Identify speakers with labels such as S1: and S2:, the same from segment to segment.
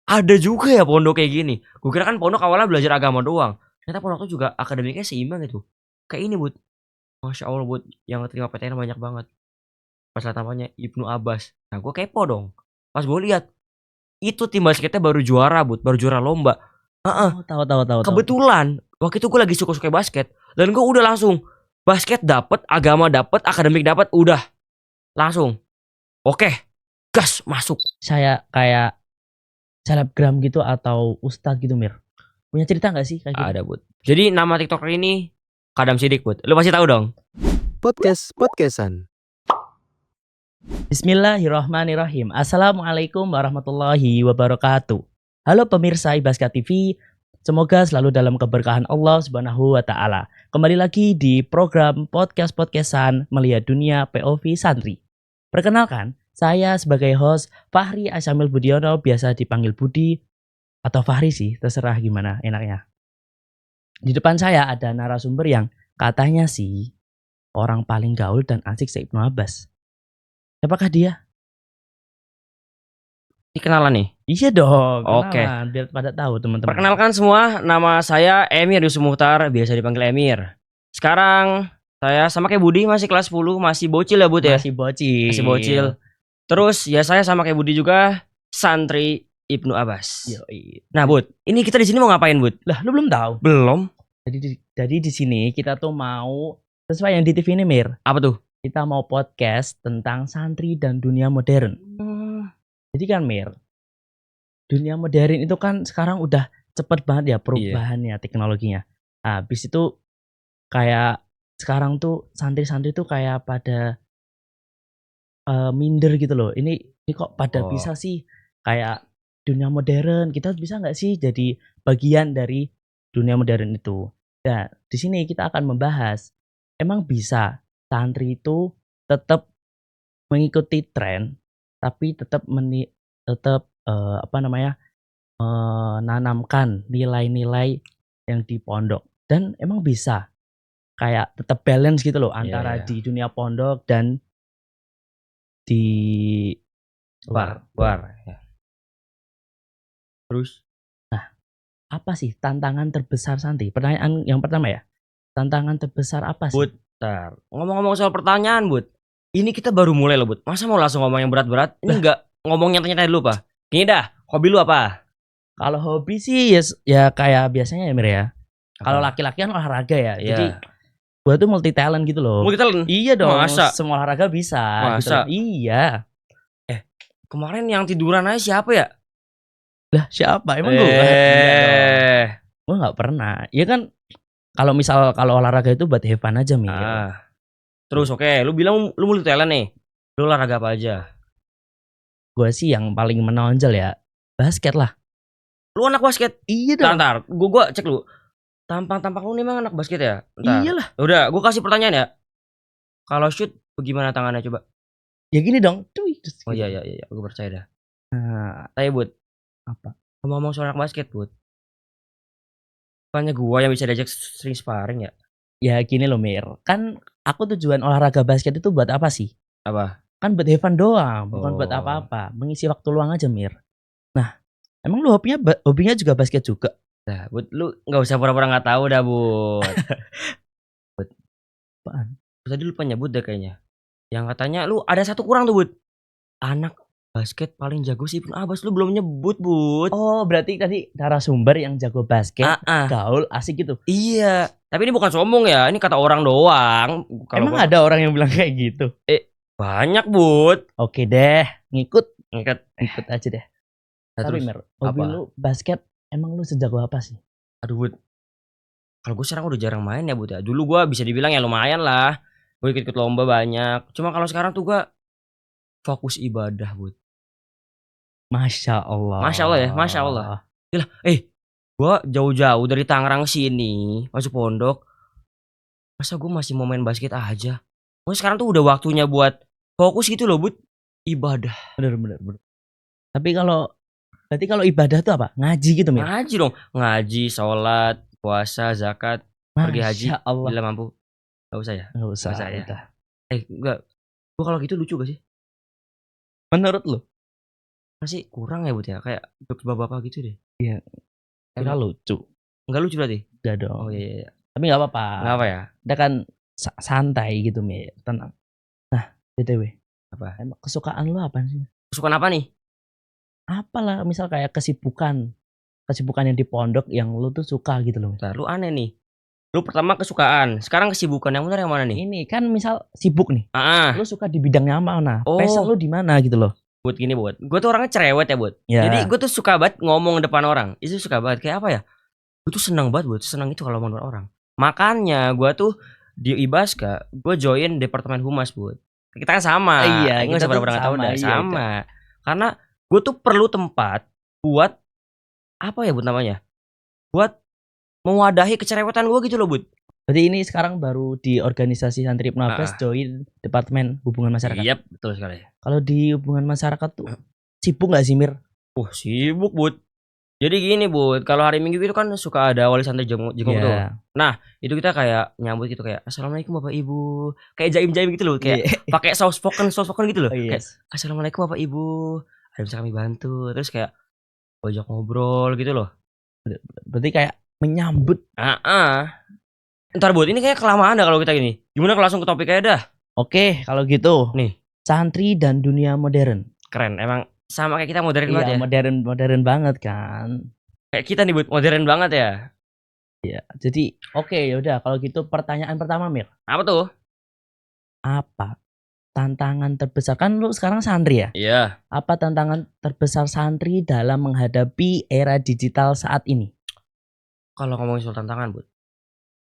S1: ada juga ya pondok kayak gini. Gue kira kan pondok awalnya belajar agama doang. Ternyata pondok tuh juga akademiknya seimbang gitu. Kayak ini, Bud. Masya Allah, Bud, yang terima PTN banyak banget. Pas lihat namanya Ibnu Abbas. Nah, gue kepo dong. Pas gue lihat, itu tim basketnya baru juara, Bud, baru juara lomba. Heeh.
S2: Oh, tahu.
S1: Kebetulan waktu itu gue lagi suka-suka basket dan gue udah langsung basket dapet, agama dapet, akademik dapet, udah langsung. Oke, gas masuk.
S2: Saya kayak selebgram gitu atau ustadz gitu, Mir. Punya cerita nggak sih kayak gitu?
S1: Ada, Bud. Jadi nama TikToker ini Kadam Sidik, Bud. Lu pasti tahu dong.
S3: Podcastan.
S2: Bismillahirrahmanirrahim. Assalamualaikum warahmatullahi wabarakatuh. Halo pemirsa Ibaska TV, semoga selalu dalam keberkahan Allah Subhanahu wa taala. Kembali lagi di program podcastan melihat dunia POV Santri. Perkenalkan, saya sebagai host Fahri Asyamil Budiono, biasa dipanggil Budi atau Fahri sih, terserah gimana enaknya. Di depan saya ada narasumber yang katanya sih orang paling gaul dan asik se Ibnu Abbas. Siapakah dia?
S1: Ini kenalan nih.
S2: Iya dong,
S1: Oke.
S2: kenalan, biar pada tahu teman-teman.
S1: Perkenalkan semua, nama saya Emir Yusuf Muhtar, biasa dipanggil Emir. Sekarang saya sama kayak Budi, masih kelas 10, masih bocil ya, Bud ya?
S2: Masih bocil.
S1: Masih bocil. Terus ya saya sama kayak Budi juga santri Ibnu Abbas.
S2: Yoi.
S1: Nah, Bud, ini kita di sini mau ngapain, Bud?
S2: Lah, lu belum tahu?
S1: Belum.
S2: Jadi di sini kita tuh mau sesuai yang di TV ini, Mir.
S1: Apa tuh?
S2: Kita mau podcast tentang santri dan dunia modern. Jadi kan, Mir, dunia modern itu kan sekarang udah cepet banget ya perubahannya, teknologinya. Nah, habis itu kayak sekarang tuh santri-santri tuh kayak pada minder gitu loh. Ini kok pada bisa sih kayak dunia modern. Kita bisa nggak sih jadi bagian dari dunia modern itu? Nah, di sini kita akan membahas, emang bisa santri itu tetap mengikuti tren, tapi tetap menanamkan nilai-nilai yang di pondok. Dan emang bisa kayak tetap balance gitu loh antara di dunia pondok dan di
S1: luar. Ya. Terus?
S2: Nah, apa sih tantangan terbesar santri? Pertanyaan yang pertama ya. Tantangan terbesar apa sih?
S1: Bud, bentar. Ngomong-ngomong soal pertanyaan, Bud. Ini kita baru mulai loh, Bud. Masa mau langsung ngomong yang berat-berat? Ini enggak ngomong nyantai-nyantai dulu, Pak. Gini dah, hobi lu apa?
S2: Kalau hobi sih ya kayak biasanya ya, Mir ya. Kalau laki-laki kan olahraga ya. Jadi gua tuh multi talent gitu loh.
S1: Multi talent?
S2: Iya dong.
S1: Masa?
S2: Semua olahraga bisa.
S1: Masa?
S2: Gitu. Iya.
S1: Kemarin yang tiduran aja siapa ya?
S2: Lah siapa? Emang gue? Iya dong. Gue nggak pernah. Iya kan. Kalau olahraga itu buat have fun aja, Mir.
S1: Terus oke, lu bilang lu multi talent nih. Lu olahraga apa aja?
S2: Gue sih yang paling menonjol ya basket lah.
S1: Lu anak basket?
S2: Iya dong.
S1: Bentar, gua cek lu. Tampang lu nih emang anak basket ya? Bentar.
S2: Iyalah.
S1: Udah, gua kasih pertanyaan ya. Kalau shoot bagaimana tangannya coba?
S2: Ya gini dong.
S1: Oh iya, gua percaya dah.
S2: Nah,
S1: Tapi Bud,
S2: apa?
S1: Ngomong soal anak basket, Bud. Bukannya gua yang bisa diajak sering sparring ya?
S2: Ya gini loh, Mir. Kan aku tujuan olahraga basket itu buat apa sih?
S1: Apa?
S2: Kan buat have fun doang, bukan buat apa-apa. Mengisi waktu luang aja, Mir. Nah, emang lu hobinya juga basket juga?
S1: Nah, Bud, lu nggak usah pura-pura nggak tahu dah, Bud. Bud.
S2: Apaan?
S1: Tadi lu nyebut deh kayaknya. Yang katanya lu ada satu kurang tuh, Bud. Anak basket paling jago sih Ibnu Abbas, lu belum nyebut, Bud.
S2: Oh, berarti tadi narasumber yang jago basket, gaul, asik gitu.
S1: Iya, tapi ini bukan sombong ya, ini kata orang doang.
S2: Emang ada orang yang bilang kayak gitu?
S1: Banyak, Bud.
S2: Oke deh, ngikut aja deh.
S1: Tapi
S2: Mer, hobi lu basket, emang lu sejago apa sih?
S1: Aduh, Bud. Kalau gue sekarang udah jarang main ya, Bud ya. Dulu gue bisa dibilang ya lumayan lah. Gue ikut lomba banyak. Cuma kalau sekarang tuh gue fokus ibadah, Bud.
S2: Masya Allah.
S1: Masya Allah ya, Masya Allah. Gila, gue jauh-jauh dari Tangerang sini masuk pondok. Masa gue masih mau main basket aja? Gue sekarang tuh udah waktunya buat fokus gitu loh, Bud. Ibadah.
S2: Bener. Tapi berarti kalau ibadah tuh apa? Ngaji gitu, Mir?
S1: Ngaji dong. Ngaji, sholat, puasa, zakat, pergi haji.
S2: Allah.
S1: Bila mampu. Gak usah ya?
S2: Gak usah ya.
S1: Enggak. Gue kalau gitu lucu gak sih?
S2: Menurut lu?
S1: Masih kurang ya, Bud, ya? Kayak jokes bapak-bapak gitu deh.
S2: Iya. Kira
S1: Emang
S2: lucu.
S1: enggak lucu berarti?
S2: Enggak
S1: Oh,
S2: dong.
S1: iya iya.
S2: Tapi nggak apa-apa.
S1: Enggak apa ya?
S2: Kita kan santai gitu, Mir. Tenang. Nah, BTW.
S1: Apa?
S2: Emang kesukaan lu apa sih?
S1: Kesukaan apa nih?
S2: Apalah, misal kayak kesibukan yang di pondok yang lu tuh suka gitu loh.
S1: Bentar, lu aneh nih. Lu pertama kesukaan, sekarang kesibukan. Yang benar yang mana nih?
S2: Ini kan misal sibuk nih.
S1: Ah,
S2: Lu suka di bidangnya mana? Passion
S1: oh,
S2: lu di mana gitu loh.
S1: Bud gini, Bud. Gue tuh orangnya cerewet ya, Bud.
S2: Ya.
S1: Jadi gue tuh suka banget ngomong depan orang. Itu suka banget. Kayak apa ya? Gue tuh senang banget, Bud. Senang itu kalau ngomong depan orang. Makanya gue tuh di Ibaska, gue join departemen humas, Bud. Kita kan sama.
S2: Iya,
S1: Nggak
S2: kita
S1: usah
S2: tuh
S1: pada tahu
S2: sama,
S1: dah,
S2: iya,
S1: sama. Karena gue tuh perlu tempat buat apa ya, Bud, namanya? Buat mewadahi kecerewetan gue gitu loh, Bud.
S2: Berarti ini sekarang baru di organisasi Santri Ibnu Abbas join Departemen Hubungan Masyarakat.
S1: Iya, betul sekali.
S2: Kalau di hubungan masyarakat tuh sibuk nggak sih, Mir?
S1: Sibuk, Bud. Jadi gini, Bud, kalau hari Minggu itu kan suka ada wali santri jenguk tuh.
S2: Iya.
S1: Nah, itu kita kayak nyambut gitu kayak Assalamualaikum Bapak Ibu. Kayak jaim-jaim gitu loh, kayak
S2: Iya.
S1: pakai soft spoken gitu loh.
S2: Oh,
S1: Kayak
S2: yes.
S1: Assalamualaikum Bapak Ibu. Ada bisa kami bantu. Terus kayak ajak ngobrol gitu loh.
S2: Berarti kayak menyambut.
S1: Ntar, Bud, ini kayak kelamaan dah kalau kita gini. Gimana kalau langsung ke topik aja dah?
S2: Oke, kalau gitu.
S1: Nih,
S2: Santri dan dunia modern.
S1: keren. Emang sama kayak kita modern banget
S2: Iya,
S1: ya.
S2: modern banget kan.
S1: Kayak kita nih, Bud, modern banget ya.
S2: Iya. Jadi, oke, yaudah kalau gitu pertanyaan pertama, Mir.
S1: Apa tuh?
S2: Apa tantangan terbesar, kan lu sekarang santri ya?
S1: Iya.
S2: Apa tantangan terbesar santri dalam menghadapi era digital saat ini?
S1: Kalau ngomongin soal tantangan, Bud,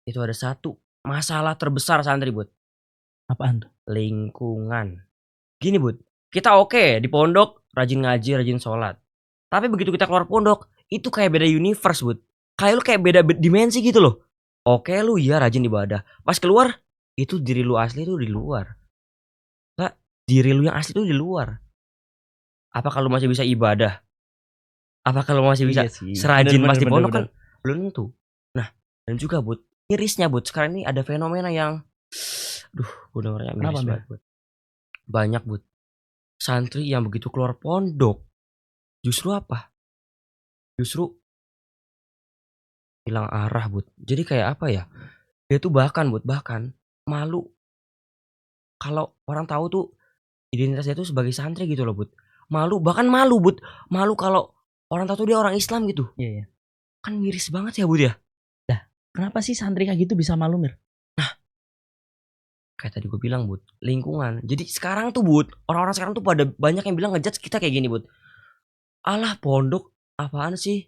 S1: itu ada satu masalah terbesar santri, Bud.
S2: Apaan tuh?
S1: Lingkungan. Gini, Bud, kita oke di pondok, rajin ngaji, rajin sholat. Tapi begitu kita keluar pondok, itu kayak beda universe, Bud. Kayak lu kayak beda dimensi gitu loh. Oke, lu ya rajin ibadah. Pas keluar, itu diri lu asli itu di luar. Nggak, diri lu yang asli itu di luar. Apa kalau masih bisa ibadah? Apa kalau masih bisa
S2: Iya sih.
S1: serajin
S2: Bener,
S1: pas di
S2: bener,
S1: pondok
S2: bener.
S1: kan belum tentu. Nah, dan juga, Bud, mirisnya, Bud, sekarang ini ada fenomena yang gue dengernya miris
S2: Kenapa, Mir?
S1: banget, Bud. Banyak, Bud, santri yang begitu keluar pondok justru apa? Justru hilang arah, Bud. Jadi kayak apa ya? Dia tuh bahkan, Bud, malu kalau orang tahu tuh identitas dia tuh sebagai santri gitu loh, Bud. Malu, Bud. Malu kalau orang tahu tuh dia orang Islam gitu.
S2: Iya, iya.
S1: Kan miris banget ya, Bud ya.
S2: Kenapa sih santri kayak gitu bisa malu, Mir?
S1: Kayak tadi gue bilang, Bud, lingkungan. Jadi sekarang tuh, Bud, orang-orang sekarang tuh pada banyak yang bilang ngejudge kita kayak gini, Bud. Alah, pondok apaan sih?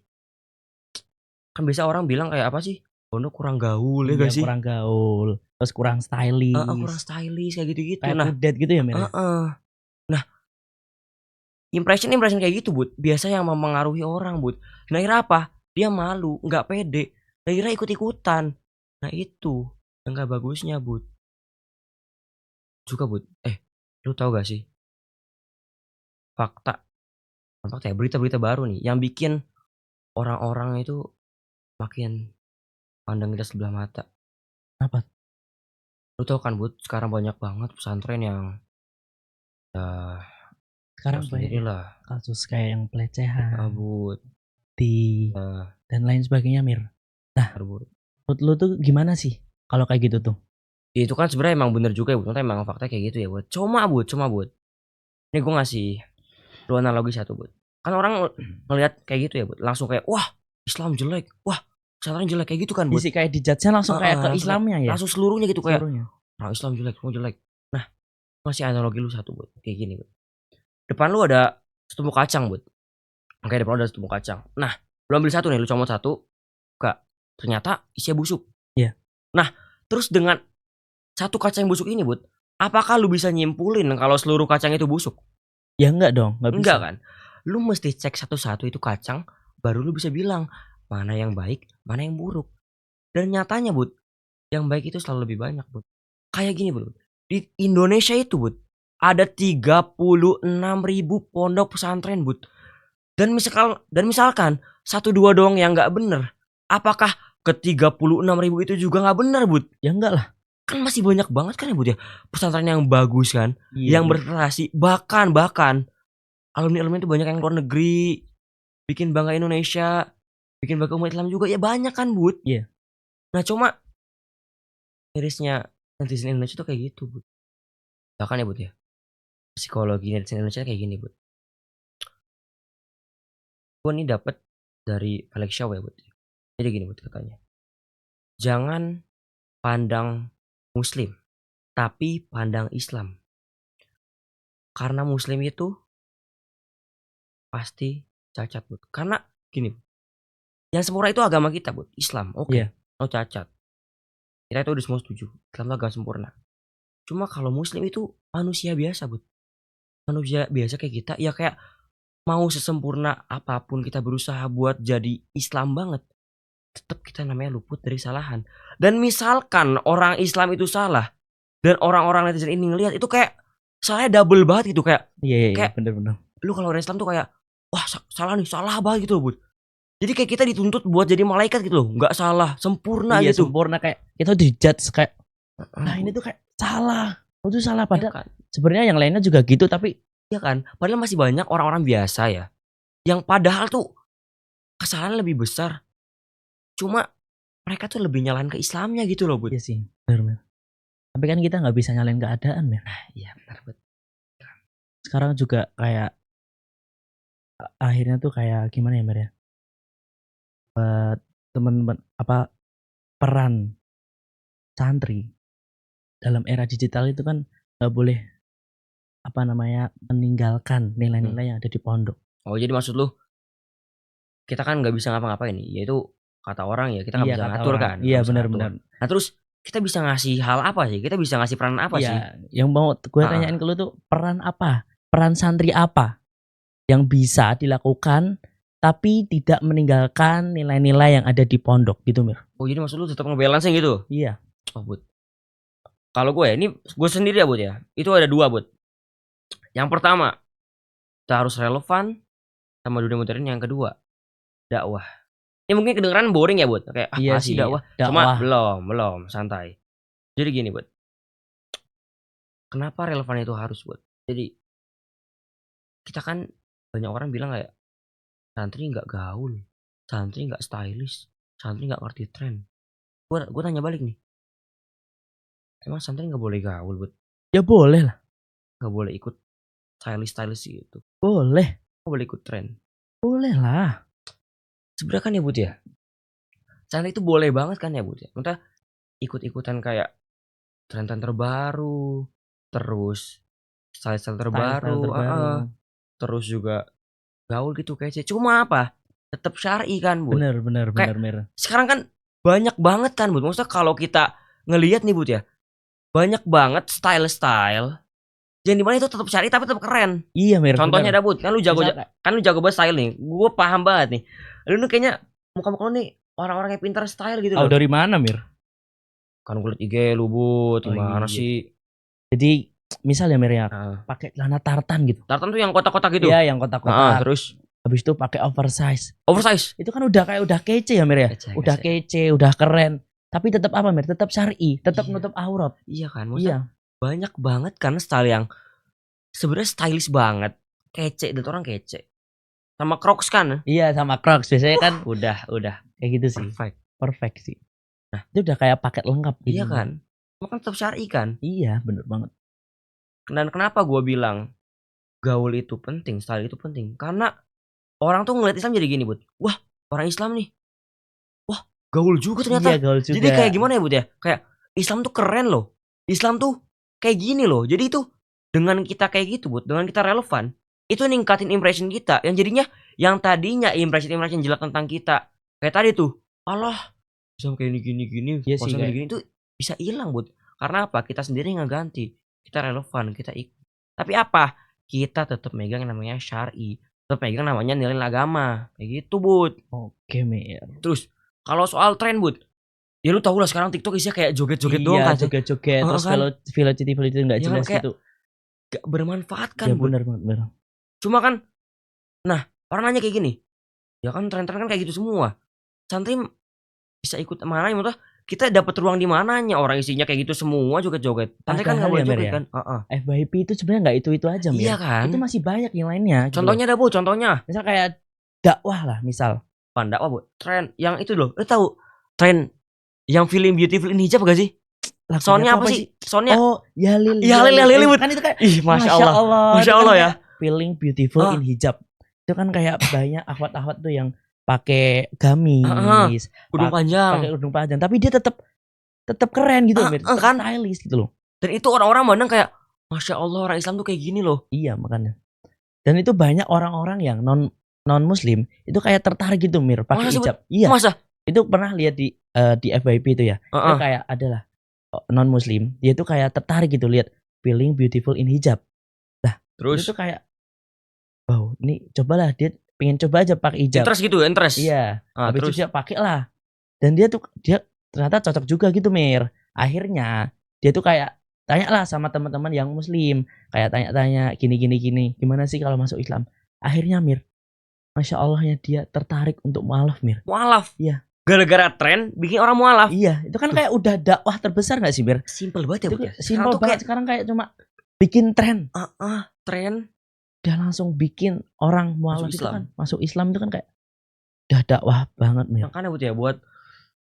S1: Kan biasa orang bilang kayak apa sih? Pondok kurang gaul ya gak sih?
S2: Kurang gaul, terus kurang stylish.
S1: Kurang stylish kayak gitu-gitu.
S2: Kayak
S1: Nah,
S2: kudet gitu ya, Mir?
S1: Nah, impression kayak gitu, Bud, biasa yang mempengaruhi orang, Bud. Nah, kira apa? Dia malu, nggak pede. Nah, kira ikut-ikutan. Nah, itu yang gak bagusnya, Bud. Juga, Bud, lu tahu gak sih fakta ya, berita-berita baru nih yang bikin orang-orang itu makin pandang kita sebelah mata.
S2: Apa?
S1: Lu tahu kan, Bud, sekarang banyak banget pesantren yang
S2: Sekarang banyak
S1: lah
S2: kasus kayak yang pelecehan,
S1: Bud,
S2: dan lain sebagainya, Mir. Nah,
S1: Bud,
S2: menurut lu tuh gimana sih kalau kayak gitu tuh?
S1: itu kan sebenarnya emang bener juga ya, Bud. Emang fakta kayak gitu ya, Bud. Cuma, Bud, ini gue ngasih lu analogi satu, Bud. Kan orang ngelihat kayak gitu ya, Bud, langsung kayak wah Islam jelek, wah pesantren jelek kayak gitu kan, Bud.
S2: Isi kayak dijudge-nya langsung kayak ke Islamnya ya.
S1: Langsung seluruhnya gitu kayak
S2: Seluruhnya.
S1: orang Islam jelek, semua jelek. Nah, masih analogi lu satu, Bud, kayak gini, Bud. Depan lu ada setumpuk kacang, Bud. Oke, depan lu ada setumpuk kacang. Nah, lu ambil satu nih, lu comot satu, Kak. Ternyata isinya busuk.
S2: Iya.
S1: Nah, terus dengan satu kacang busuk ini, Bud, apakah lu bisa nyimpulin kalau seluruh kacang itu busuk?
S2: Ya enggak dong, enggak bisa.
S1: Enggak kan? Lu mesti cek satu-satu itu kacang, baru lu bisa bilang mana yang baik, mana yang buruk. Dan nyatanya, Bud, yang baik itu selalu lebih banyak, Bud. Kayak gini, Bud. Di Indonesia itu, Bud, ada 36.000 pondok pesantren, Bud. Dan misalkan 1-2 doang yang nggak bener, apakah ke 36.000 itu juga nggak bener, Bud?
S2: Ya enggak lah.
S1: Kan masih banyak banget kan ya, Bud ya, pesantren yang bagus kan,
S2: Iya,
S1: yang berprestasi, bahkan alumni-alumni itu banyak yang luar negeri, bikin bangga Indonesia, bikin bangga umat Islam juga, ya banyak kan, Bud.
S2: Iya.
S1: Nah, cuma mirisnya netizen Indonesia tuh kayak gitu, Bud. Bahkan ya, Bud ya, psikologi netizen Indonesia kayak gini, Bud. Gue nih dapet dari Felix Shaw ya, Bud. Jadi gini, Bud, katanya. Jangan pandang Muslim, tapi pandang Islam. Karena Muslim itu pasti cacat, Bud. Karena gini, yang sempurna itu agama kita, Bud. Islam, oke.
S2: Iya.
S1: No cacat. Kita itu udah semua setuju. Islam itu agama sempurna. Cuma kalau Muslim itu manusia biasa, Bud. Manusia biasa kayak kita, ya kayak mau sesempurna apapun kita berusaha buat jadi Islam banget, tetap kita namanya luput dari kesalahan. Dan misalkan orang Islam itu salah dan orang-orang netizen ini ngelihat itu kayak salahnya double banget gitu, kayak
S2: Iya,
S1: kayak
S2: bener-bener.
S1: lu kalau orang Islam tuh kayak wah salah nih, salah banget gitu loh, Bud. Jadi kayak kita dituntut buat jadi malaikat gitu loh, nggak salah, sempurna
S2: Iya,
S1: gitu.
S2: sempurna, kayak kita dijudge kayak nah ini tuh kayak salah. Itu salah,
S1: Ya
S2: padahal
S1: kan?
S2: sebenarnya yang lainnya juga gitu, tapi
S1: Ya kan? Padahal masih banyak orang-orang biasa ya, yang padahal tuh kesalahan lebih besar. Cuma mereka tuh lebih nyalahin ke Islamnya gitu loh, Bud.
S2: iya sih, bener. Tapi kan kita nggak bisa nyalain keadaan, Mir.
S1: Iya benar, Bud.
S2: Sekarang juga kayak akhirnya tuh kayak gimana ya, Mir ya? Teman-teman apa peran santri dalam era digital itu kan nggak boleh apa namanya meninggalkan nilai-nilai yang ada di pondok.
S1: Oh jadi maksud lu kita kan nggak bisa ngapa-ngapain nih, yaitu kata orang ya kita nggak
S2: Iya,
S1: bisa
S2: kata
S1: ngatur
S2: orang.
S1: kan,
S2: Iya,
S1: nggak bisa ngatur.
S2: benar-benar.
S1: Nah terus kita bisa ngasih hal apa sih? Kita bisa ngasih peran apa sih?
S2: Iya, yang mau gue
S1: Ah.
S2: tanyain ke lu tuh peran apa? Peran santri apa yang bisa dilakukan tapi tidak meninggalkan nilai-nilai yang ada di pondok gitu, Mir?
S1: Oh jadi maksud lu tetap ngebalancing gitu?
S2: Iya.
S1: Oh Bud, kalau gue ya, ini gue sendiri ya Bud ya, itu ada dua Bud. Yang pertama kita harus relevan sama dunia modern. Yang kedua dakwah. Ini mungkin kedengeran boring ya Bud, kayak
S2: Iya
S1: masih
S2: sih,
S1: dakwah.
S2: dakwah.
S1: Cuma belum santai. Jadi gini Bud, kenapa relevan itu harus Bud? Jadi kita kan banyak orang bilang kayak santri nggak gaul, santri nggak stylish, santri nggak ngerti tren. Gue tanya balik nih, emang santri nggak boleh gaul Bud?
S2: Ya boleh lah.
S1: Nggak boleh ikut stylish gitu?
S2: Boleh.
S1: Nggak boleh ikut tren?
S2: Boleh lah.
S1: Sebenarnya kan ya Bud ya, santri itu boleh banget kan ya Bud ya. Entah ikut-ikutan kayak tren-tren terbaru, terus style-style terbaru, terus juga gaul gitu kayaknya. Cuma apa? Tetap syar'i kan Bud.
S2: Bener,
S1: Kayak
S2: Mir.
S1: sekarang kan banyak banget kan Bud. Maksudnya kalau kita ngelihat nih Bud ya, banyak banget style-style yang dimana itu tetap syar'i tapi tetap keren.
S2: Iya, Mir.
S1: Contohnya
S2: bener.
S1: ada Bud, kan lu jago banget style nih. Gue paham banget nih. Lu nih kayaknya muka-muka lu nih orang-orang yang pintar style gitu
S2: Tahu
S1: loh.
S2: dari mana, Mir?
S1: Kan gue liat IG lu Bud,
S2: Oh,
S1: gimana
S2: iya.
S1: sih?
S2: Jadi misalnya Mir ya,
S1: Nah,
S2: pakai celana tartan gitu.
S1: tartan tuh yang kotak-kotak gitu.
S2: Iya, yang kotak-kotak.
S1: Terus
S2: Habis itu pakai oversize.
S1: oversize.
S2: Itu kan udah kece ya, Mir ya.
S1: Kece.
S2: Udah kece, udah keren. Tapi tetap apa, Mir? Tetap syar'i, tetap
S1: Iya.
S2: nutup aurat.
S1: Iya kan,
S2: Iya.
S1: maksudnya banyak banget kan style yang sebenarnya stylish banget, kece, dan orang kece. Sama Crocs kan?
S2: Iya, sama Crocs biasanya kan
S1: Udah
S2: kayak gitu sih.
S1: perfect.
S2: Sih.
S1: Nah,
S2: itu udah kayak paket lengkap gitu.
S1: Iya kan? Cuma kan tetap syar'i kan?
S2: Iya, bener banget.
S1: Dan kenapa gue bilang gaul itu penting, style itu penting? Karena orang tuh ngeliat Islam jadi gini, Bud. Wah, orang Islam nih. Wah, gaul juga ternyata.
S2: Iya, gaul juga.
S1: Jadi kayak gimana ya, Bud ya? Kayak Islam tuh keren loh. Islam tuh kayak gini loh. Jadi itu dengan kita kayak gitu, Bud, dengan kita relevan, itu ningkatin impression kita yang jadinya yang tadinya impression jelek tentang kita. Kayak tadi tuh, Allah, Islam kayak gini.
S2: Iya sih,
S1: kayak gini itu bisa hilang, Bud. Karena apa? Kita sendiri ngeganti. Kita relevan, kita ikut. Tapi apa? Kita tetap megang yang namanya syar'i. Tetap megang namanya nilai agama. Kayak gitu, Bud.
S2: Oke, Mir.
S1: Terus kalau soal tren, Bud, ya lu tau lah sekarang TikTok isinya kayak joget-joget doang kan.
S2: Joget-joget terus
S1: kan?
S2: velocity nggak
S1: Ya,
S2: jelas
S1: kayak
S2: gitu.
S1: Gak bermanfaat kan,
S2: Ya,
S1: Bud.
S2: bener banget.
S1: Cuma kan, nah orang nanya kayak gini, ya kan tren-tren kan kayak gitu semua. Santri bisa ikut mana yang kita dapat ruang di mananya, orang isinya kayak gitu semua joget-joget. Pantai kan nggak
S2: Padahal
S1: boleh
S2: ya, Mir,
S1: joget
S2: ya.
S1: kan? Heeh.
S2: FYP itu sebenarnya nggak itu aja, Mir.
S1: Iya kan?
S2: Itu masih banyak yang lainnya. gitu loh.
S1: Contohnya ada Bu, contohnya.
S2: Misal kayak dakwah lah, misal.
S1: Dakwah Bu. Tren yang itu loh. Lu tahu tren yang film Beautiful in Hijab gak sih?
S2: Lagunya
S1: Soundnya
S2: tuh
S1: apa sih? Soundnya
S2: Oh, ya Lil.
S1: Ya Lil, ya Lil, Bud.
S2: Kan itu kayak
S1: ih Masya Allah. Masya
S2: Itu kan
S1: Allah ya.
S2: kayak feeling beautiful
S1: Ah.
S2: in hijab. Itu kan kayak banyak akhwat-akhwat tuh yang pakai gamis,
S1: Udung
S2: pakai
S1: panjang.
S2: udung panjang, tapi dia tetap keren gitu, Mir. Tetep
S1: Kan?
S2: stylish gitu loh.
S1: Dan itu orang-orang mandang kayak Masya Allah orang Islam tuh kayak gini loh.
S2: Iya, makanya. Dan itu banyak orang-orang yang non muslim itu kayak tertarik gitu, Mir, pakai
S1: Masa sih,
S2: hijab. Iya.
S1: Masa?
S2: Itu pernah lihat di FYP itu ya. Itu
S1: Heeh.
S2: kayak adalah non muslim, dia tuh kayak tertarik gitu lihat feeling beautiful in hijab.
S1: Terus
S2: Itu tuh kayak wow, ini cobalah dia pengen coba aja pakai hijab.
S1: interest gitu, interest.
S2: Iya.
S1: Ah,
S2: Habis
S1: terus
S2: itu dia pakai lah. Dan dia ternyata cocok juga gitu, Mir. Akhirnya dia tuh kayak tanya lah sama teman-teman yang muslim, kayak tanya-tanya gini. Gimana sih kalau masuk Islam? Akhirnya, Mir, Masya Allahnya dia tertarik untuk mualaf, Mir.
S1: mualaf.
S2: Iya.
S1: Gara-gara tren bikin orang mualaf.
S2: Iya, itu kan kayak udah dakwah terbesar gak sih, Mir?
S1: Simpel banget ya,
S2: Itu
S1: Bu.
S2: simpel
S1: Sekarang tuh
S2: banget.
S1: kayak
S2: Sekarang kayak cuma bikin tren.
S1: tren
S2: Dia langsung bikin orang mualaf itu
S1: Islam.
S2: kan masuk Islam itu kan kayak udah dakwah banget, Mir.
S1: makanya Bu ya buat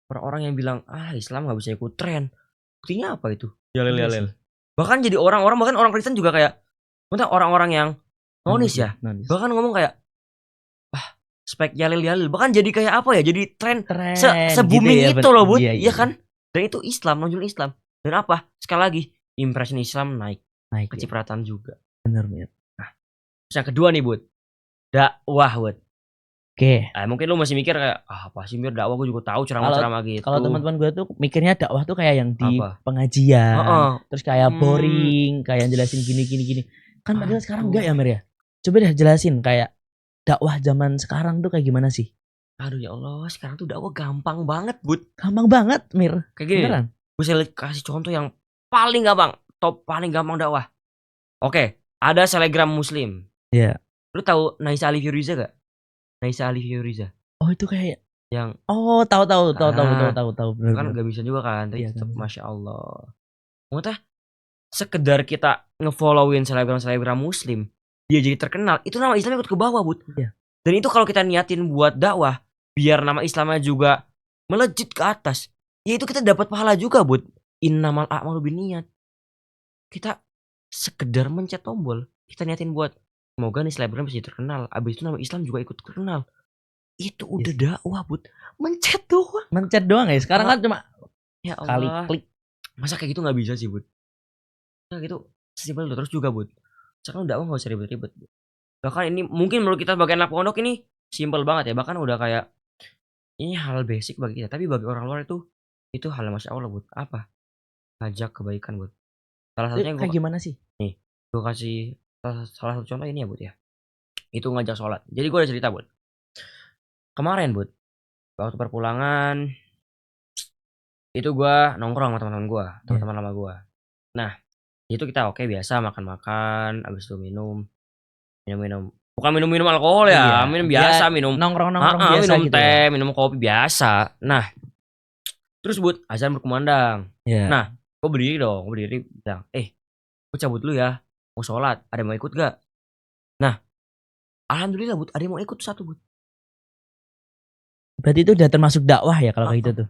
S1: orang-orang yang bilang Islam nggak bisa ikut tren. Buktinya apa itu? Ya Lil,
S2: Iya
S1: ya
S2: sih.
S1: Lil. Bahkan jadi orang-orang bahkan orang Kristen juga kayak maksudnya orang-orang yang nonis ya.
S2: Nonis.
S1: Bahkan ngomong kayak spek Yalil Yalil. Bahkan jadi kayak apa ya? Jadi tren
S2: Tren
S1: se-booming
S2: gitu ya,
S1: itu loh, Bud.
S2: Iya,
S1: Iya kan? Dan itu Islam, nonjol Islam. Dan apa? Sekali lagi, impression Islam naik,
S2: Naik. Ya.
S1: kecipratan juga.
S2: Bener, Mir.
S1: Terus yang kedua nih, Bud. Dakwah, Bud.
S2: Oke.
S1: Mungkin lu masih mikir kayak apa sih Mir dakwah, gue juga tahu ceramah-ceramah gitu.
S2: Kalau teman-teman gue tuh mikirnya dakwah tuh kayak yang di
S1: Apa?
S2: pengajian,
S1: Heeh.
S2: terus kayak
S1: Hmm.
S2: boring, kayak jelasin gini. Kan padahal sekarang
S1: Aduh.
S2: enggak ya, Mir ya? Coba deh jelasin kayak dakwah zaman sekarang tuh kayak gimana sih?
S1: Aduh ya Allah, sekarang tuh dakwah gampang banget, Bud.
S2: Gampang banget, Mir.
S1: Kayak gini.
S2: Beneran.
S1: Gue kasih contoh yang paling gampang, top paling gampang dakwah. Oke, ada selegram muslim.
S2: Iya.
S1: Lu tahu Naisa Ali Fioriza gak? Naisa Ali Fioriza.
S2: Oh, itu kayak
S1: Yang
S2: tahu. Bener,
S1: kan
S2: bener.
S1: gak bisa juga kan, tapi
S2: Iya,
S1: tetap
S2: kan.
S1: Masya Allah. Maksudnya sekedar kita ngefollowin selebgram muslim, dia jadi terkenal, itu nama Islam ikut ke bawah, Bud.
S2: Iya.
S1: Dan itu kalau kita niatin buat dakwah, biar nama Islamnya juga melejit ke atas, ya itu kita dapat pahala juga, Bud. Innamal a'malu binniyat. Kita sekedar mencet tombol, kita niatin buat semoga nih selebgram bisa terkenal, abis itu nama Islam juga ikut terkenal. Itu udah dakwah, Bud. Mencet doang.
S2: Mencet doang ya. Sekarang kan cuma
S1: Ya
S2: kali
S1: Allah.
S2: klik.
S1: Masa kayak gitu nggak bisa sih, Bud? Nah gitu simpel itu. Terus juga, Bud, sekarang dakwah nggak usah ribet-ribet, Bud. Bahkan ini mungkin menurut kita sebagai anak pondok ini simpel banget ya. Bahkan udah kayak ini hal basic bagi kita. Tapi bagi orang luar itu hal Masya Allah, Bud. Apa? Ngajak kebaikan, Bud. Salah satunya
S2: Kayak gimana sih?
S1: gue kasih salah satu contoh ini ya, Bud ya. Itu ngajak sholat. Jadi gue ada cerita, Bud. Kemarin, Bud, waktu perpulangan itu gue nongkrong sama teman-teman gue, teman-teman lama gue. Nah, itu kita oke biasa makan-makan, abis itu minum. Bukan minum alkohol ya,
S2: Iya.
S1: minum
S2: Ya,
S1: biasa, minum
S2: nongkrong biasa
S1: minum
S2: gitu.
S1: teh, minum kopi biasa. Nah, terus, Bud, azan berkumandang.
S2: Ya.
S1: Nah, gue berdiri bilang, gue cabut dulu ya, mau sholat, ada yang mau ikut gak? Nah, alhamdulillah, Bud, ada yang mau ikut satu, Bud.
S2: Berarti itu udah termasuk dakwah ya kalau kayak gitu tuh.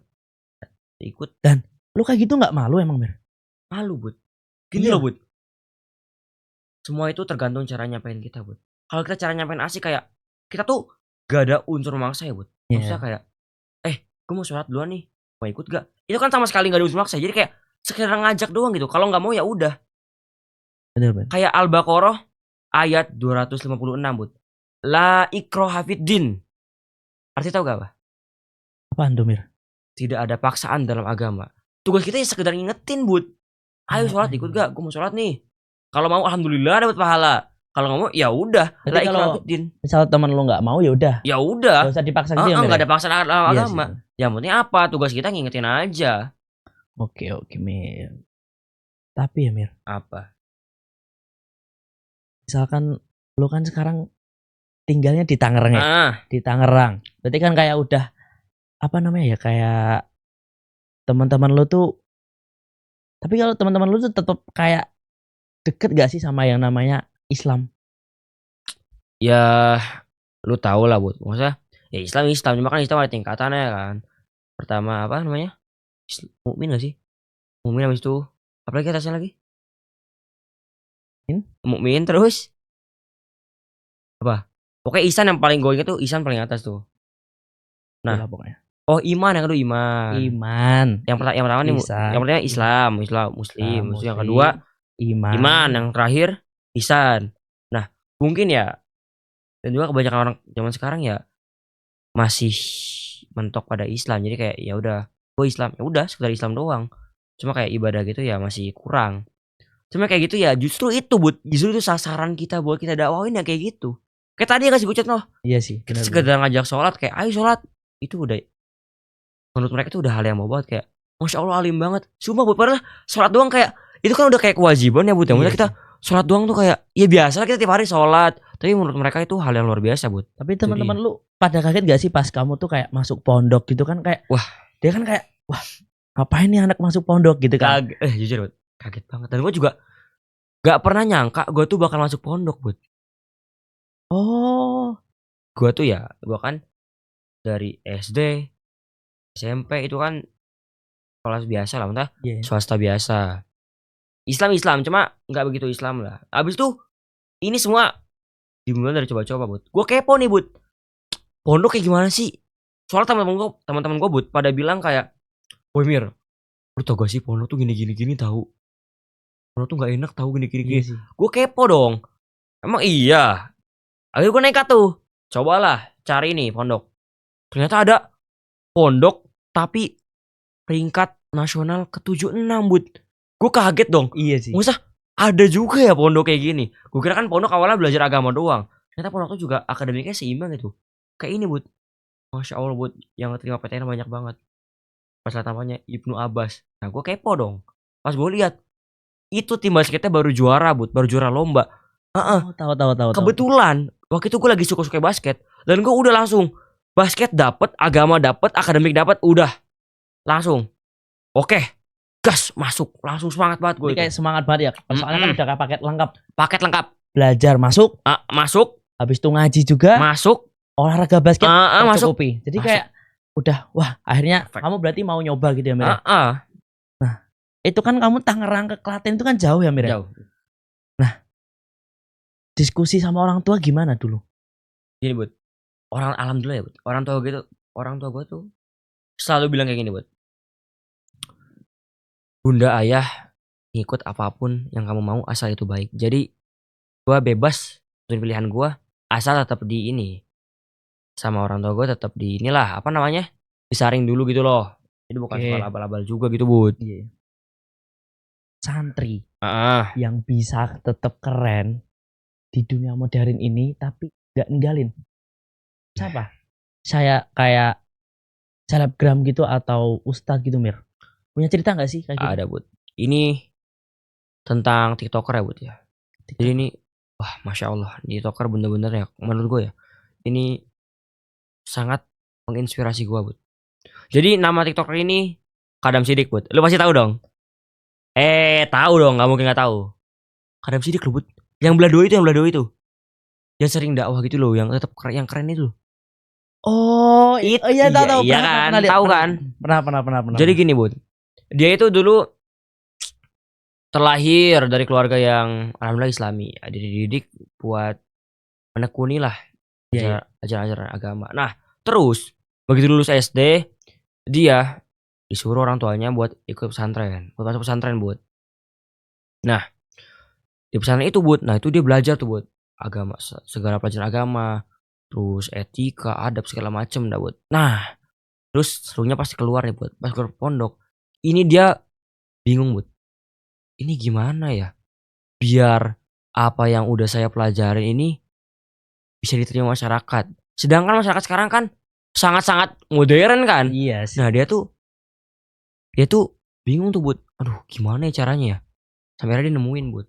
S1: Ikut.
S2: Dan lu kayak gitu nggak malu emang, Mir?
S1: Malu, Bud. Gini
S2: Iya.
S1: loh, Bud. Semua itu tergantung cara nyampein kita, Bud. Kalau kita cara nyampein asik kayak kita tuh gak ada unsur maksa ya, Bud. Maksudnya kayak gue mau sholat duluan nih, mau ikut gak? Itu kan sama sekali gak ada unsur maksa. Jadi kayak sekedar ngajak doang gitu. Kalau nggak mau ya udah.
S2: Bener.
S1: Kayak Al-Baqarah ayat 256, Bud. La ikraha fiddin. Arti tahu gak apa?
S2: Apaan tuh, Mir?
S1: Tidak ada paksaan dalam agama. Tugas kita ya sekedar ngingetin, Bud. Ayo sholat, ikut gak? Gue mau sholat nih. Kalau mau alhamdulillah dapat pahala. Kalau nggak mau ya udah.
S2: Berarti kalau misal teman lu nggak mau ya udah.
S1: Ya udah.
S2: Gak usah dipaksa gitu ya, Mir.
S1: Nggak ada paksaan dalam
S2: Iya
S1: agama.
S2: sih.
S1: Yang penting apa? Tugas kita ngingetin aja.
S2: Oke, Mir. Tapi ya, Mir.
S1: Apa?
S2: Misalkan lu kan sekarang tinggalnya di Tangerang ya. Di Tangerang. Berarti kan kayak udah apa namanya ya, kayak teman-teman lu tuh, tapi kalau teman-teman lu tuh tetap kayak deket gak sih sama yang namanya Islam?
S1: Ya lu tahu lah Bud, maksudnya ya Islam Islam cuma kan Islam ada tingkatannya kan. Pertama apa namanya? Mukmin gak sih? Mukmin habis itu apalagi atasnya lagi? Mukmin terus apa? Pokoknya ihsan yang paling gue inget tuh ihsan paling atas tuh. Nah,
S2: Itulah pokoknya.
S1: oh iman yang kedua iman.
S2: Iman,
S1: Yang pertama nih
S2: ihsan,
S1: yang pertama Islam, Muslim. Terus yang kedua iman, yang terakhir ihsan. Nah, mungkin ya dan juga kebanyakan orang zaman sekarang ya masih mentok pada Islam. Jadi kayak ya udah, gue Islam, ya udah sekedar Islam doang. Cuma kayak ibadah gitu ya masih kurang. Cuma kayak gitu ya justru itu justru itu sasaran kita buat kita dakwahin ya kayak gitu. Kayak tadi kasih gue chat noh,
S2: Iya sih,
S1: kita
S2: benar.
S1: sekedar ngajak sholat kayak ayo sholat, itu udah menurut mereka itu udah hal yang mau banget kayak Masya Allah alim banget. Sumpah buat padahal sholat doang kayak itu kan udah kayak kewajiban ya ya. Maksudnya kita sholat doang tuh kayak ya biasa kita tiap hari sholat. Tapi menurut mereka itu hal yang luar biasa
S2: Tapi teman-teman lu pada kaget gak sih pas kamu tuh kayak masuk pondok gitu kan, kayak
S1: wah,
S2: dia kan kayak wah ngapain nih anak masuk pondok gitu kan?
S1: jujur Bud, kaget banget. Dan gue juga gak pernah nyangka gue tuh bakal masuk pondok Bud.
S2: Oh,
S1: Gue tuh ya gue kan dari SD SMP itu kan kelas biasa lah, entah
S2: iya.
S1: swasta biasa. Islam cuma nggak begitu Islam lah. Abis itu ini semua dimulai dari coba-coba Bud. Gue kepo nih Bud. Pondok kayak gimana sih? Soalnya teman-teman gue Bud pada bilang kayak, "Woi Mir, lu tau gak sih pondok tuh gini tahu. Pondok tuh nggak enak tahu gini."
S2: Iya sih.
S1: Gue kepo dong. Emang iya. Akhirnya gue nekat tuh. Cobalah cari nih pondok. Ternyata ada pondok tapi peringkat nasional ke-76 Bud. Gue kaget dong.
S2: Iya sih.
S1: Masa ada juga ya pondok kayak gini. Gue kira kan pondok awalnya belajar agama doang. Ternyata pondok tuh juga akademiknya seimbang gitu. Kayak ini Bud. Masya Allah Bud, yang terima PTN banyak banget. Pas lihat namanya Ibnu Abbas. Nah gue kepo dong. Pas gue lihat itu tim basketnya baru juara Bud, baru juara lomba.
S2: Oh, tahu.
S1: Kebetulan waktu itu gue lagi suka-suka basket dan gue udah langsung basket dapet, agama dapet, akademik dapet, udah langsung. Oke, gas masuk, langsung semangat banget gue.
S2: Kayak semangat banget ya. Soalnya kan udah kayak paket lengkap. Belajar masuk,
S1: masuk,
S2: habis itu ngaji juga,
S1: masuk,
S2: olahraga basket
S1: masuk.
S2: Jadi masuk. Kayak udah wah akhirnya kamu berarti mau nyoba gitu ya Mir. Nah, itu kan kamu Tangerang ke Klaten itu kan jauh ya Mir.
S1: Jauh.
S2: Nah, diskusi sama orang tua gimana dulu?
S1: Gini Bud, alhamdulillah ya Bud, orang tua gue tuh selalu bilang kayak gini Bud, bunda ayah ngikut apapun yang kamu mau asal itu baik. Jadi gue bebas untuk pilihan gue asal tetap di ini sama orang tua gue, tetap di inilah apa namanya, disaring dulu gitu loh. Jadi bukan soal abal-abal juga gitu Bud.
S2: Iya. Santri
S1: yang
S2: bisa tetap keren di dunia modern ini tapi gak ninggalin siapa? Saya kayak selebgram gitu atau ustadz gitu Mir. Punya cerita gak sih kayak gitu?
S1: Ada Bud. Ini tentang TikToker ya Bud ya. Jadi ini wah Masya Allah, TikToker bener-bener ya menurut gue ya ini sangat menginspirasi gue Bud. Jadi nama TikToker ini Kadam Sidik Bud. Lu pasti tahu dong. Tahu dong, nggak mungkin nggak tahu. Kadam Sidik lu Bud. Yang Belado itu. Yang sering dakwah gitu loh, yang tetap yang keren itu.
S2: Oh, iya tahu.
S1: Iya kan, tahu kan?
S2: Pernah.
S1: Jadi gini Bud. Dia itu dulu terlahir dari keluarga yang alhamdulillah Islami. Dididik buat menekuni lah ajaran agama. Nah, terus begitu lulus SD, dia disuruh orang tuanya buat ikut pesantren, buat masuk pesantren Bud. Nah, di pesantren itu Bud, nah itu dia belajar tuh Bud, agama, segala pelajaran agama, terus etika, adab segala macem dah Bud. Nah, terus serunya pasti keluar nih Bud, pas keluar pondok, ini dia bingung Bud. Ini gimana ya? Biar apa yang udah saya pelajarin ini bisa diterima masyarakat. Sedangkan masyarakat sekarang kan sangat-sangat modern kan?
S2: Iya sih.
S1: Nah, dia tuh bingung tuh Bud. Aduh, gimana ya caranya ya? Sampai akhirnya dia nemuin Bud.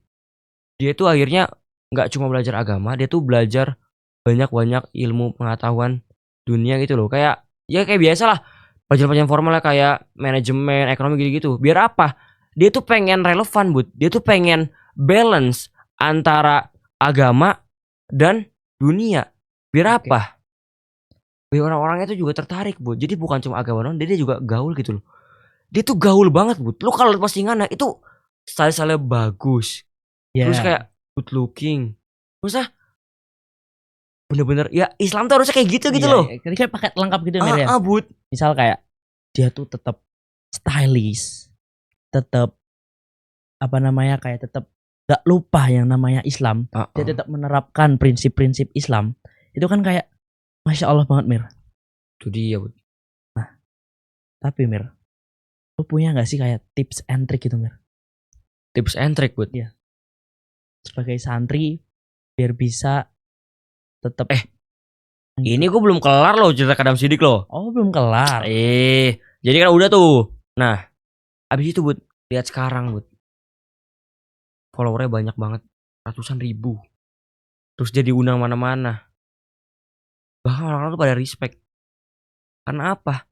S1: Dia tuh akhirnya nggak cuma belajar agama, dia tuh belajar banyak-banyak ilmu pengetahuan dunia gitu loh. Kayak biasa lah. pelajaran-pelajaran formal kayak manajemen, ekonomi gitu-gitu. Biar apa? Dia tuh pengen relevan, Bud. Dia tuh pengen balance antara agama dan dunia. Biar
S2: Oke.
S1: apa? Biar orang-orangnya tuh juga tertarik, Bud. Jadi bukan cuma agama doang, dia juga gaul gitu loh. Dia tuh gaul banget, Bud. Lu kalau liat postingannya itu style-style bagus. Terus
S2: Ya,
S1: kayak good looking. Terus bener-bener ya Islam tuh harusnya kayak gitu
S2: iya,
S1: loh.
S2: kayak paket lengkap gitu Mir ya.
S1: Bud.
S2: Misal kayak dia tuh tetap stylish, tetap apa namanya kayak tetap gak lupa yang namanya Islam. Dia tetap menerapkan prinsip-prinsip Islam. Itu kan kayak Masya Allah banget Mir.
S1: Itu dia, Bud.
S2: Tapi Mir, lu punya gak sih kayak tips and trick gitu Mir?
S1: Tips and trick, Bud.
S2: Iya. Sebagai santri biar bisa tetap
S1: Ini gue belum kelar loh cerita Kadam Sidik loh.
S2: Oh belum kelar.
S1: Jadi kan udah tuh. Nah, abis itu, Bud, lihat sekarang, Bud. Followernya banyak banget, ratusan ribu. Terus dia diundang mana-mana. Bahkan orang-orang tuh pada respect. Karena apa?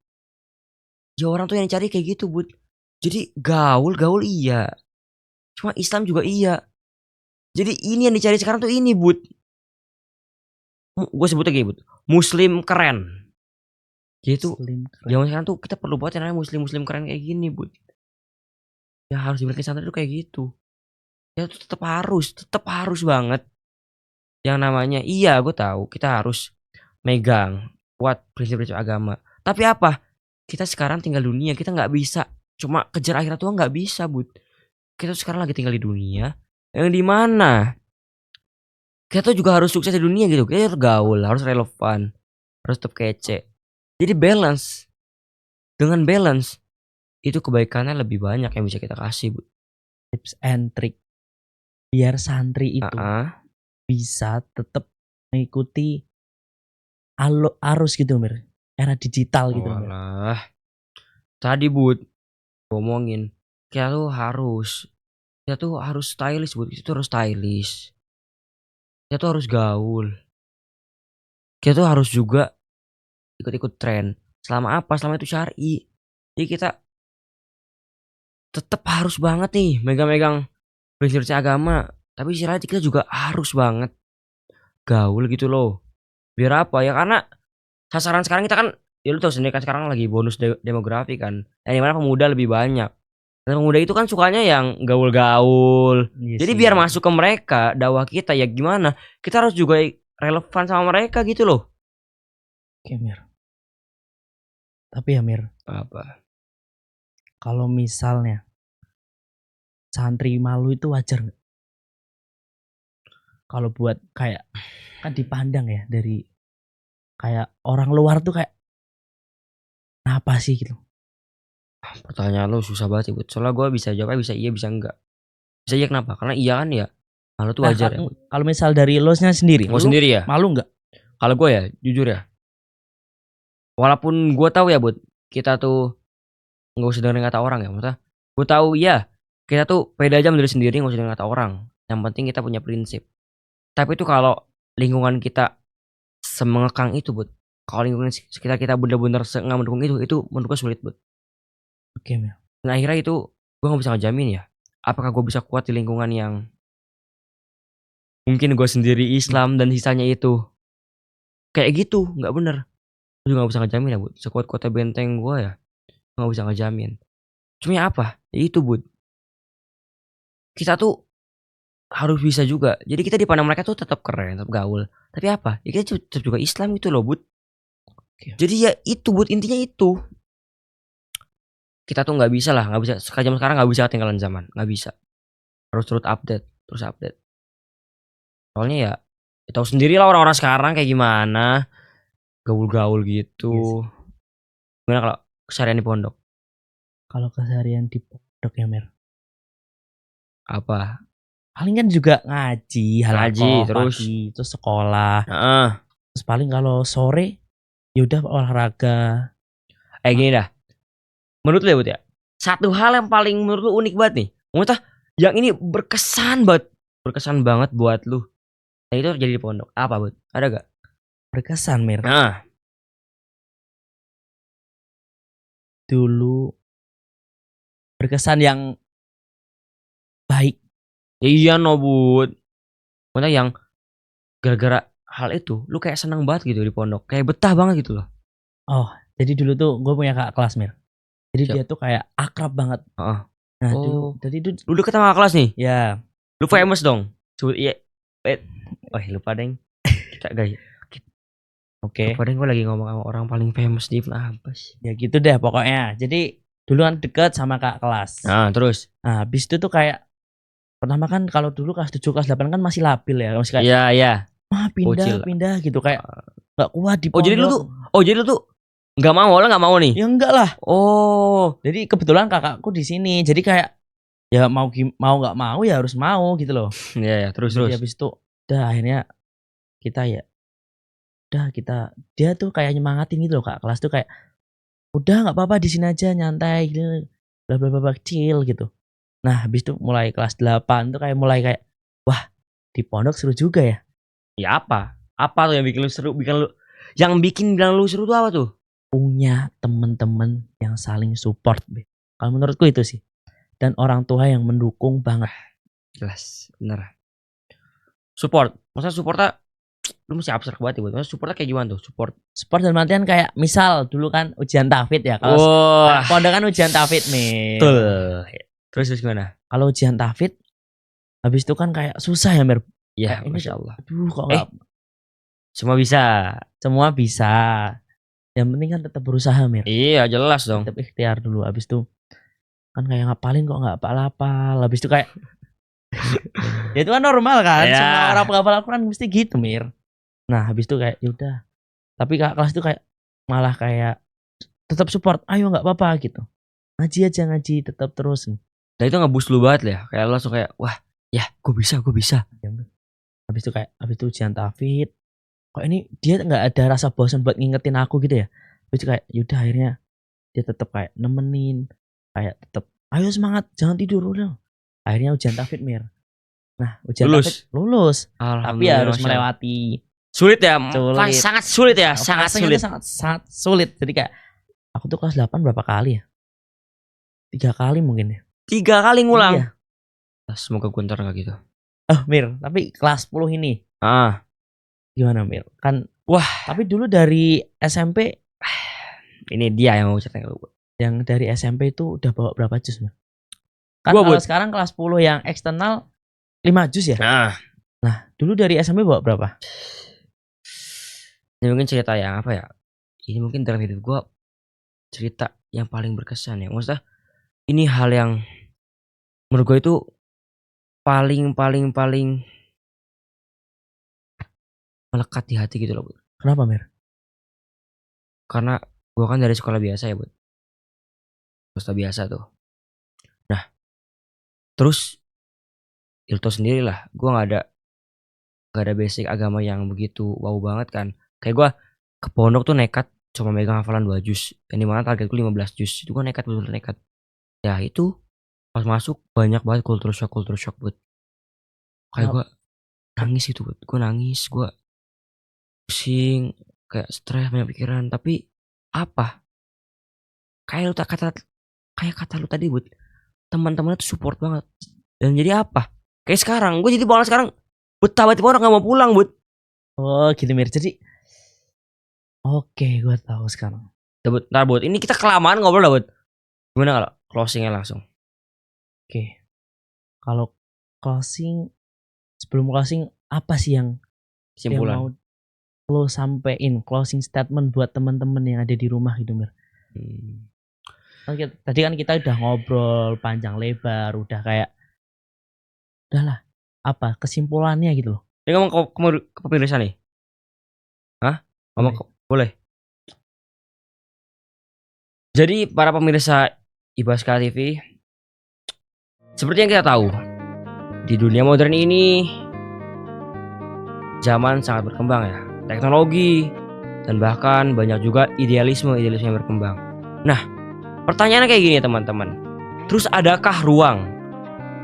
S1: Ya orang tuh yang cari kayak gitu, Bud. Jadi gaul iya. Cuma Islam juga iya. Jadi ini yang dicari sekarang tuh ini, Bud. Gue sebutnya kayak, Bud. Muslim keren. Gitu. Zaman sekarang tuh kita perlu buat yang namanya muslim keren kayak gini, Bud. Ya harus dimiliki santri tuh kayak gitu. Ya tuh tetap harus banget. Yang namanya iya gue tahu kita harus megang kuat prinsip-prinsip agama. Tapi apa? Kita sekarang tinggal dunia, kita nggak bisa cuma kejar akhirat doang, nggak bisa, Bud. Kita tuh sekarang lagi tinggal di dunia yang di mana kita tuh juga harus sukses di dunia gitu. Kita harus gaul, harus relevan, harus tetap kece. Jadi balance. Dengan balance itu kebaikannya lebih banyak yang bisa kita kasih, Bud.
S2: Tips and trick biar santri itu bisa tetap mengikuti arus gitu Mir, era digital gitu Mir.
S1: Walah. Tadi, Bud, ngomongin kita tuh harus stylish, Bud. Kita tuh harus stylish. Kita tuh harus gaul. Kita tuh harus juga ikut-ikut tren. Selama apa? Selama itu syar'i. Jadi kita tetap harus banget nih megang-megang prinsip agama. Tapi istilahnya kita juga harus banget gaul gitu loh. Biar apa ya? Karena sasaran sekarang kita kan, ya lu tau sendiri kan sekarang lagi bonus demografi kan. Yang dimana pemuda lebih banyak. Dan pemuda itu kan sukanya yang gaul-gaul.
S2: Iya
S1: Jadi
S2: sih.
S1: biar masuk ke mereka dakwah kita ya gimana? Kita harus juga relevan sama mereka gitu loh.
S2: Oke Mir. Tapi ya Mir,
S1: Apa?
S2: kalau misalnya santri malu itu wajar nggak? Kalau buat kayak kan dipandang ya dari kayak orang luar tuh kayak apa sih gitu.
S1: Pertanyaan lu susah banget ya, Bud. Soalnya gue bisa jawabnya bisa iya bisa enggak. Bisa iya kenapa? Karena iya kan ya malu tuh
S2: Nah,
S1: wajar ya, Bud.
S2: kalau misal dari losnya sendiri,
S1: Gue
S2: lu
S1: sendiri ya.
S2: malu nggak?
S1: Kalau gue ya jujur ya. Walaupun gue tahu ya, Bud, kita tuh nggak usah dengerin kata orang ya. Maksudnya gue tahu ya kita tuh pede aja menjadi sendiri, nggak usah dengerin kata orang. Yang penting kita punya prinsip. Tapi itu kalau lingkungan kita semengekang itu, Bud. Kalau lingkungan sekitar kita bener-bener nggak mendukung itu menurut gue sulit, Bud.
S2: Oke Mir.
S1: Dan akhirnya itu gue nggak bisa ngejamin ya. Apakah gue bisa kuat di lingkungan yang mungkin gue sendiri Islam dan sisanya itu kayak gitu, nggak bener. Gue juga nggak bisa ngejamin ya, Bud. Sekuat-kuatnya benteng gue ya, nggak bisa ngejamin. Cuma ya apa? Ya itu, Bud. Kita tuh harus bisa juga. Jadi kita dipandang mereka tuh tetap keren, tetap gaul. Tapi apa? Ya kita tetap juga Islam gitu loh, Bud. Jadi ya itu, Bud, intinya itu. Kita tuh nggak bisa lah, nggak bisa sekarang nggak bisa ketinggalan zaman, nggak bisa. Harus terus update. Soalnya ya tahu sendiri lah orang-orang sekarang kayak gimana, gaul-gaul gitu. Gimana kalau keseharian di pondok?
S2: Kalau keseharian di pondok ya Mir,
S1: Apa?
S2: paling kan juga ngaji, halakoh
S1: Terus
S2: pagi, terus sekolah.
S1: heeh.
S2: Terus paling kalau sore yaudah olahraga.
S1: Gini dah. Menurut lu ya, Bud ya? Satu hal yang paling menurut lu unik banget nih. Menurut yang ini berkesan banget buat lu. Nah, itu terjadi di pondok. Apa, Bud? Ada gak?
S2: Berkesan Mir.
S1: Nah,
S2: dulu berkesan yang baik?
S1: Iya no bud. Maksudnya yang gara-gara hal itu lu kayak seneng banget gitu di pondok, kayak betah banget gitu loh.
S2: Oh, jadi dulu tuh gue punya kakak kelas, Mir. Jadi
S1: Siap.
S2: dia tuh kayak akrab banget.
S1: Heeh.
S2: Nah,
S1: Oh.
S2: dulu jadi itu
S1: Lu deket sama kelas nih,
S2: ya,
S1: lu famous dong. Iya. Lupa deng. Kita guys.
S2: oke.
S1: Lupa deng, gue lagi ngomong sama orang paling famous di apa sih?
S2: Ya gitu deh pokoknya. Jadi dulu kan deket sama kakak kelas.
S1: Nah terus.
S2: Nah, habis itu tuh kayak pertama kan kalau dulu kelas 7 kelas 8 kan masih labil ya. Masih kayak
S1: Iya. Bocil.
S2: pindah gitu kayak nggak kuat di
S1: Oh jadi lu
S2: pondok.
S1: tuh nggak mau, lo nggak mau nih?
S2: Ya enggak lah.
S1: Oh.
S2: Jadi kebetulan kakakku di sini. Jadi kayak ya mau nggak mau ya harus mau gitu loh.
S1: Iya terus.
S2: Jadi habis itu udah akhirnya kita dia tuh kayak nyemangatin gitu loh kak kelas tuh kayak udah nggak apa-apa di sini aja nyantai gitu bla bla bla chill gitu. Nah habis itu mulai kelas 8 tuh kayak mulai kayak wah di pondok seru juga ya.
S1: Ya apa? Apa tuh yang bikin lu seru? Yang bikin bilang lu seru tuh apa tuh?
S2: Punya temen-temen yang saling support Be. Kalau menurutku itu sih. Dan orang tua yang mendukung banget.
S1: Jelas, bener. Support, maksudnya supportnya lu mesti abstrak banget ya, maksudnya supportnya kayak gimana tuh?
S2: Support dan artian kayak misal dulu kan ujian tahfidz ya. Kalau
S1: Wah,
S2: pondok kan ujian tahfidz nih.
S1: betul. Terus gimana?
S2: Kalau ujian tahfidz habis itu kan kayak susah ya Mir.
S1: Ya,
S2: Kayak ini
S1: masya Allah.
S2: aduh kok nggak
S1: Semua bisa.
S2: semua bisa. Yang penting kan tetap berusaha Mir.
S1: Iya, jelas dong.
S2: Tetap ikhtiar dulu. Habis itu kan kayak ngapalin kok nggak hafal-hafal. Habis itu kayak ya itu kan normal kan.
S1: Ya.
S2: Semua orang penghafal Al-Quran mesti gitu Mir. Nah habis itu kayak yaudah. Tapi kakak kelas itu kayak malah kayak tetap support. Ayo nggak apa-apa gitu. Ngaji aja ngaji tetap terus.
S1: Nah itu nge-boost lu banget lah ya. Kayak lu langsung kayak wah ya gue bisa.
S2: Habis itu ujian tahfidz. Kok ini dia nggak ada rasa bosan buat ngingetin aku gitu ya. Habis itu kayak yaudah akhirnya dia tetap kayak nemenin. Kayak tetap ayo semangat jangan tidur udah. Akhirnya ujian tahfidz Mir. Nah ujian tahfidz lulus. Tapi harus melewati.
S1: Sulit ya?
S2: Sulit.
S1: Sangat sulit ya? Sangat
S2: Fasenya
S1: sulit.
S2: tuh sangat sulit. Jadi kayak aku tuh kelas 8 berapa kali ya? 3 kali mungkin ya.
S1: 3 kali ngulang.
S2: Iya.
S1: Semoga gue ntar gak gitu.
S2: Oh Mir, tapi kelas 10 ini gimana Mir? Kan
S1: wah,
S2: tapi dulu dari SMP
S1: ini dia yang mau cerita ke gue.
S2: yang dari SMP itu udah bawa berapa jus Mir? Kan
S1: Gua,
S2: kalau
S1: Bud.
S2: sekarang kelas 10 yang eksternal 5 jus ya? Nah, dulu dari SMP bawa berapa?
S1: Ini mungkin cerita yang apa ya? Ini mungkin dalam hidup gue cerita yang paling berkesan ya. Maksudnya ini hal yang menurut gue itu paling melekat di hati gitu loh, Bud.
S2: Kenapa Mir?
S1: Karena gue kan dari sekolah biasa ya, Bud. Swasta biasa tuh. Nah, terus lu tau sendiri lah, gue gak ada basic agama yang begitu wow banget kan. Kayak gue ke pondok tuh nekat cuma megang hafalan 2 juz. Yang dimana targetku 15 juz. Itu gue nekat, betul nekat. Ya itu pas masuk banyak banget culture shock Bud. Kayak gue nangis gitu Bud. Gue nangis, gue pusing, kayak stres, banyak pikiran. Tapi apa? Kayak kata lu tadi Bud, teman-temannya tuh support banget. Dan jadi apa? Kayak sekarang, gue jadi banget sekarang betah banget orang gak mau pulang Bud.
S2: Oh gitu Mir. Jadi oke, gue tahu sekarang.
S1: Ntar Bud, ini kita kelamaan ngobrol lah Bud. Gimana kalau closingnya langsung?
S2: Oke. Kalau closing, sebelum closing apa sih yang
S1: Simpulan.
S2: mau lo sampein closing statement buat teman-teman yang ada di rumah gitu Mir? Tadi kan kita udah ngobrol panjang lebar, udah kayak udahlah apa kesimpulannya gitu loh.
S1: Ini ngomong ke pemirsa nih. Hah? Ngomong boleh. Jadi para pemirsa Ibaska TV, seperti yang kita tahu, di dunia modern ini zaman sangat berkembang ya, teknologi dan bahkan banyak juga idealisme yang berkembang. Nah, pertanyaannya kayak gini ya teman-teman. Terus adakah ruang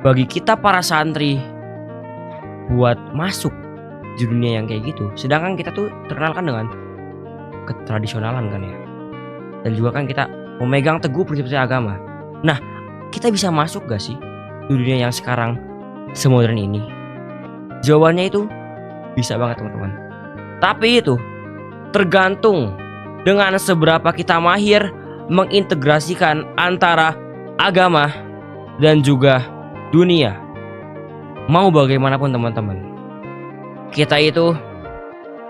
S1: bagi kita para santri buat masuk di dunia yang kayak gitu? Sedangkan kita tuh terkenal kan dengan ketradisionalan kan ya. Dan juga kan kita memegang teguh prinsip-prinsip agama. Nah, kita bisa masuk gak sih di dunia yang sekarang semodern ini? Jawabannya itu bisa banget teman-teman. Tapi itu tergantung dengan seberapa kita mahir mengintegrasikan antara agama dan juga dunia. Mau bagaimanapun teman-teman, kita itu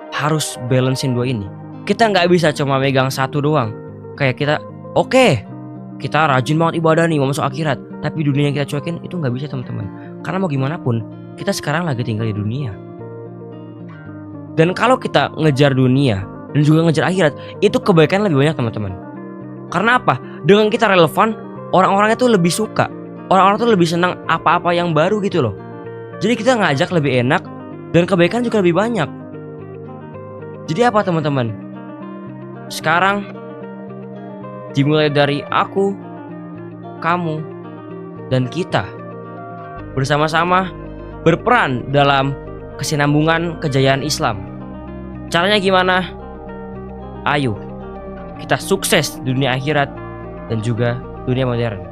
S1: harus balancein dua ini. Kita nggak bisa cuma megang satu doang. Kayak kita, kita rajin banget ibadah nih mau masuk akhirat, tapi dunia yang kita cuekin itu nggak bisa teman-teman. Karena mau gimana pun, kita sekarang lagi tinggal di dunia. Dan kalau kita ngejar dunia dan juga ngejar akhirat, itu kebaikan lebih banyak teman-teman. Karena apa? Dengan kita relevan, orang-orangnya tuh lebih suka. Orang-orang tuh lebih senang apa-apa yang baru gitu loh. Jadi kita ngajak lebih enak dan kebaikan juga lebih banyak. Jadi apa teman-teman? Sekarang dimulai dari aku, kamu, dan kita bersama-sama berperan dalam kesinambungan kejayaan Islam. Caranya gimana? Ayo kita sukses di dunia akhirat dan juga dunia modern.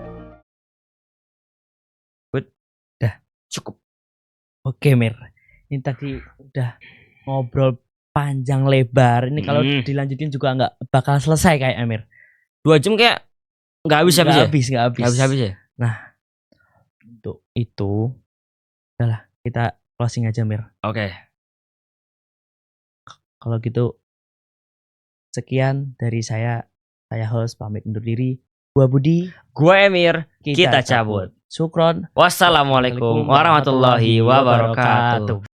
S1: Cukup.
S2: Oke Mir, ini tadi udah ngobrol panjang lebar. Ini kalau dilanjutin juga nggak bakal selesai kayak Amir.
S1: 2 jam kayak nggak habis ya?
S2: Nggak habis
S1: ya.
S2: Nah, untuk itu udahlah kita closing aja Mir.
S1: Oke.
S2: Kalau gitu sekian dari saya host pamit undur diri. Gua Budi,
S1: Gua Emir, kita cabut.
S2: Syukron.
S1: Wassalamualaikum warahmatullahi wabarakatuh.